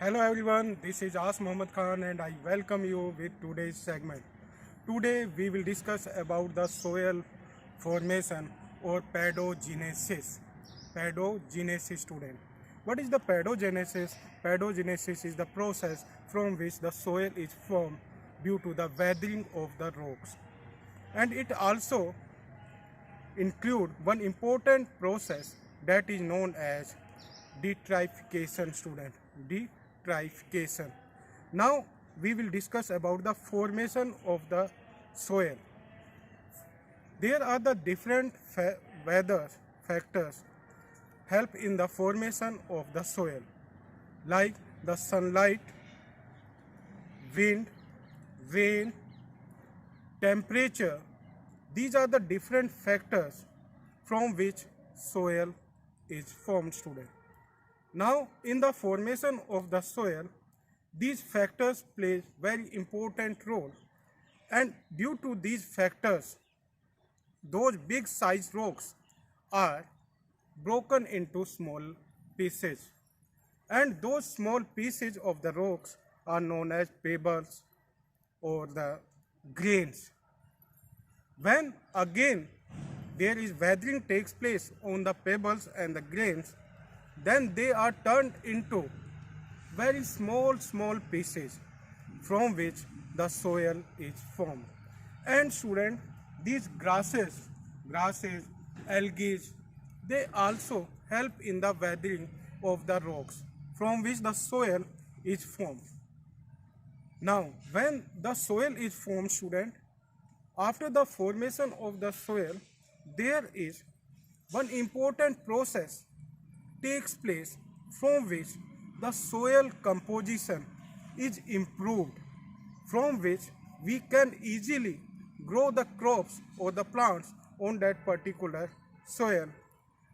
Hello everyone, this is As Muhammad Khan and I welcome you with today's segment. Today we will discuss about the soil formation or pedogenesis. Pedogenesis student. What is the pedogenesis? Pedogenesis is the process from which the soil is formed due to the weathering of the rocks. And it also include one important process that is known as detrification student. Detrification. Now we will discuss about the formation of the soil. There are the different weather factors help in the formation of the soil, like the sunlight, wind, rain, temperature. These are the different factors from which soil is formed, student. Now, in the formation of the soil, these factors play very important role, and due to these factors, those big size rocks are broken into small pieces, and those small pieces of the rocks are known as pebbles or the grains. When again there is weathering takes place on the pebbles and the grains, then they are turned into very small pieces from which the soil is formed. And student, these grasses, algae, they also help in the weathering of the rocks from which the soil is formed. Now, when the soil is formed, student, after the formation of the soil, there is one important process takes place from which the soil composition is improved, from which we can easily grow the crops or the plants on that particular soil,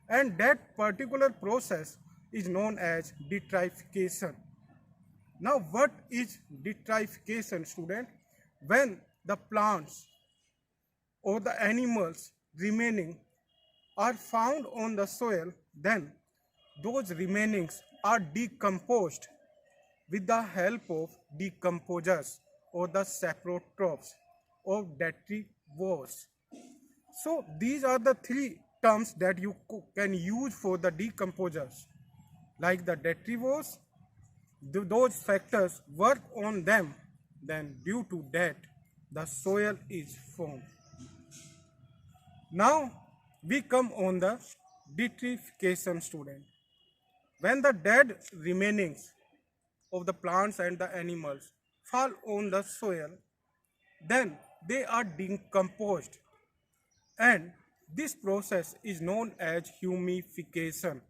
and that particular process is known as detrification. Now, what is detrification, student? When the plants or the animals remaining are found on the soil, then those remainings are decomposed with the help of decomposers or the saprotrophs or detrivores. So these are the three terms that you can use for the decomposers, like the detrivores. Those factors work on them, then due to that the soil is formed. Now we come on the detrification, student. When the dead remainings of the plants and the animals fall on the soil, then they are decomposed, and this process is known as humification.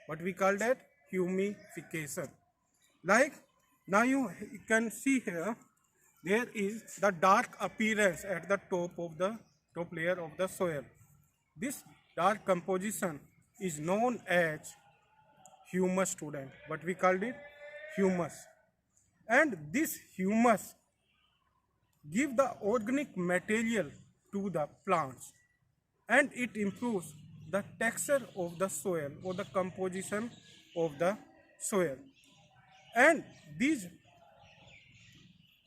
What we call that? Humification. Like now you can see here, there is the dark appearance at the top of the top layer of the soil. This dark composition is known as humus, student. What we called it? Humus. And this humus give the organic material to the plants, and it improves the texture of the soil or the composition of the soil. And these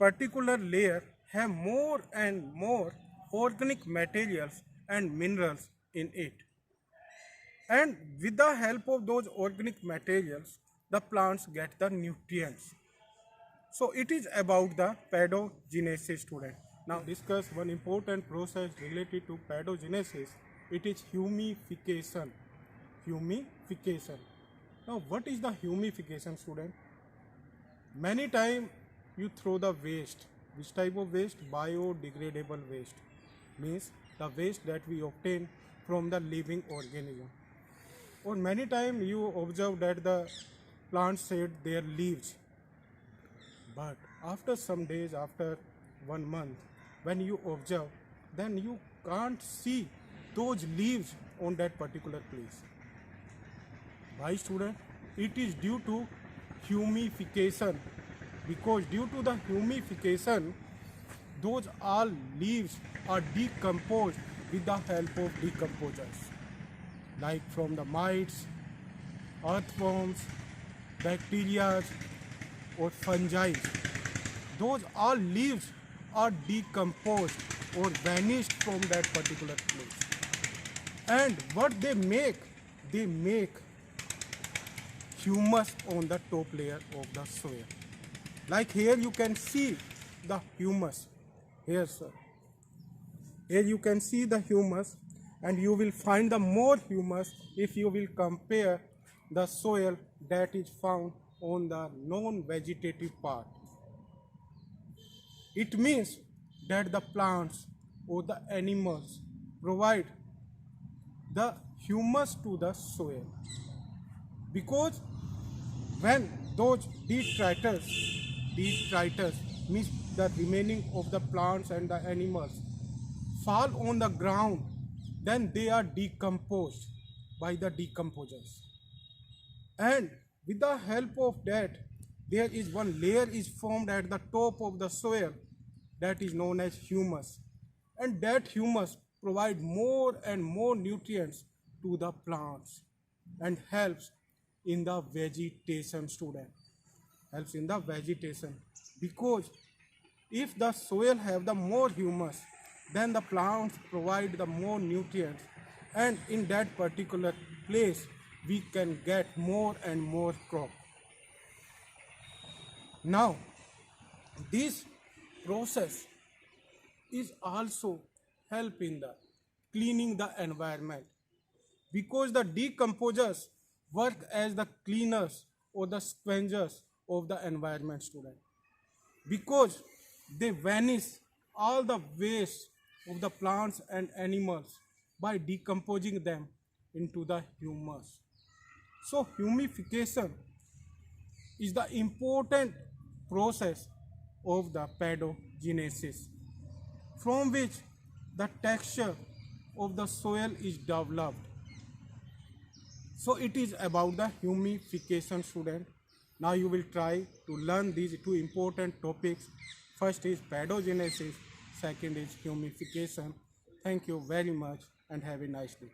particular layer have more and more organic materials and minerals in it. And with the help of those organic materials, the plants get the nutrients. So it is about the pedogenesis, student. Now discuss one important process related to pedogenesis. It is humification. Humification. Now what is the humification, student? Many times you throw the waste. Which type of waste? Biodegradable waste. Means the waste that we obtain from the living organism. Or many times you observe that the plants shed their leaves, but after some days, after 1 month, when you observe, then you can't see those leaves on that particular place. Why, student? It is due to humification, because due to the humification, those all leaves are decomposed with the help of decomposers, like from the mites, earthworms, bacteria, or fungi. Those all leaves are decomposed or vanished from that particular place. And what they make humus on the top layer of the soil. Like here you can see the humus. Here, sir. Here you can see the humus, and you will find the more humus if you will compare the soil that is found on the non-vegetative part. It means that the plants or the animals provide the humus to the soil, because when those detritus means the remaining of the plants and the animals fall on the ground, then they are decomposed by the decomposers. And with the help of that, there is one layer is formed at the top of the soil that is known as humus. And that humus provides more and more nutrients to the plants and helps in the vegetation, student. Helps in the vegetation, because if the soil have the more humus, then the plants provide the more nutrients, and in that particular place we can get more and more crop. Now this process is also help in the cleaning the environment, because the decomposers work as the cleaners or the scavengers of the environment, student, because they vanish all the waste of the plants and animals by decomposing them into the humus. So humification is the important process of the pedogenesis, from which the texture of the soil is developed. So it is about the humification, student. Now you will try to learn these two important topics. First is pedogenesis, second is humification. Thank you very much and have a nice day.